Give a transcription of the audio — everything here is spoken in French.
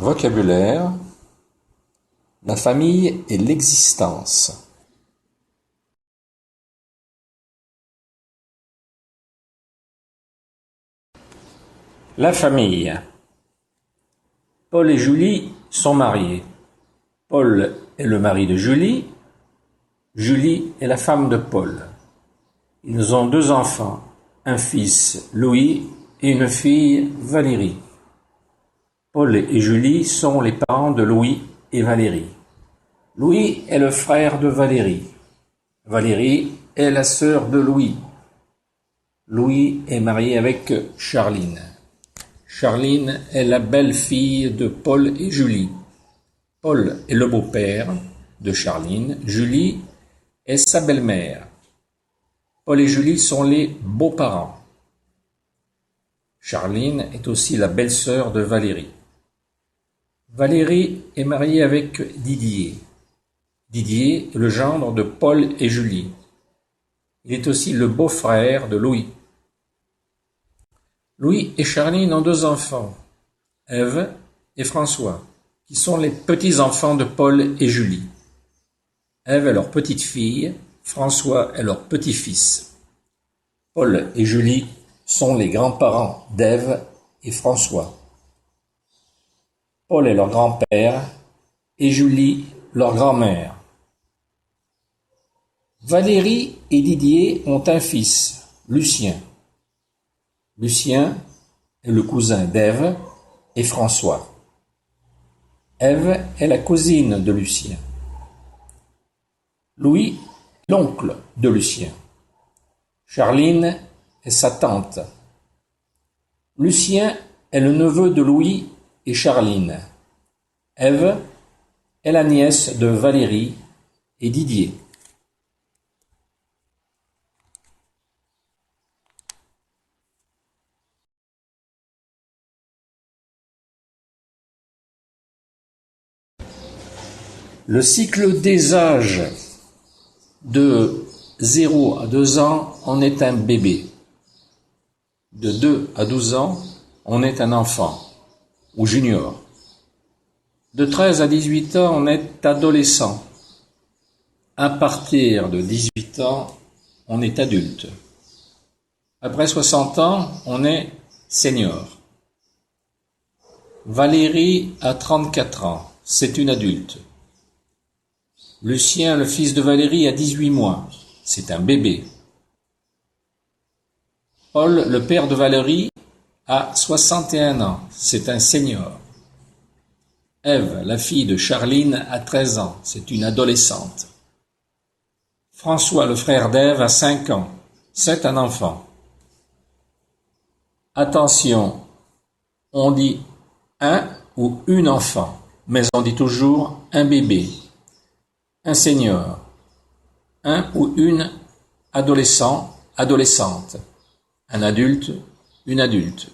Vocabulaire, la famille et l'existence. La famille. Paul et Julie sont mariés. Paul est le mari de Julie. Julie est la femme de Paul. Ils ont 2 enfants, un fils, Louis, et une fille, Valérie. Paul et Julie sont les parents de Louis et Valérie. Louis est le frère de Valérie. Valérie est la sœur de Louis. Louis est marié avec Charline. Charline est la belle-fille de Paul et Julie. Paul est le beau-père de Charline. Julie est sa belle-mère. Paul et Julie sont les beaux-parents. Charline est aussi la belle-sœur de Valérie. Valérie est mariée avec Didier. Didier est le gendre de Paul et Julie. Il est aussi le beau-frère de Louis. Louis et Charline ont 2 enfants, Ève et François, qui sont les petits-enfants de Paul et Julie. Ève est leur petite-fille, François est leur petit-fils. Paul et Julie sont les grands-parents d'Ève et François. Paul est leur grand-père et Julie leur grand-mère. Valérie et Didier ont un fils, Lucien. Lucien est le cousin d'Ève et François. Ève est la cousine de Lucien. Louis est l'oncle de Lucien. Charline est sa tante. Lucien est le neveu de Louis et Charline. Ève est la nièce de Valérie et Didier. Le cycle des âges de 0 à 2 ans, on est un bébé. De 2 à 12 ans, on est un enfant ou junior. De 13 à 18 ans, on est adolescent. À partir de 18 ans, on est adulte. Après 60 ans, on est senior. Valérie a 34 ans, c'est une adulte. Lucien, le fils de Valérie, a 18 mois, c'est un bébé. Paul, le père de Valérie, a 61 ans, c'est un senior. Ève, la fille de Charline, a 13 ans, c'est une adolescente. François, le frère d'Ève, a 5 ans, c'est un enfant. Attention, on dit un ou une enfant, mais on dit toujours un bébé, un senior, un ou une adolescent, adolescente, un adulte, une adulte.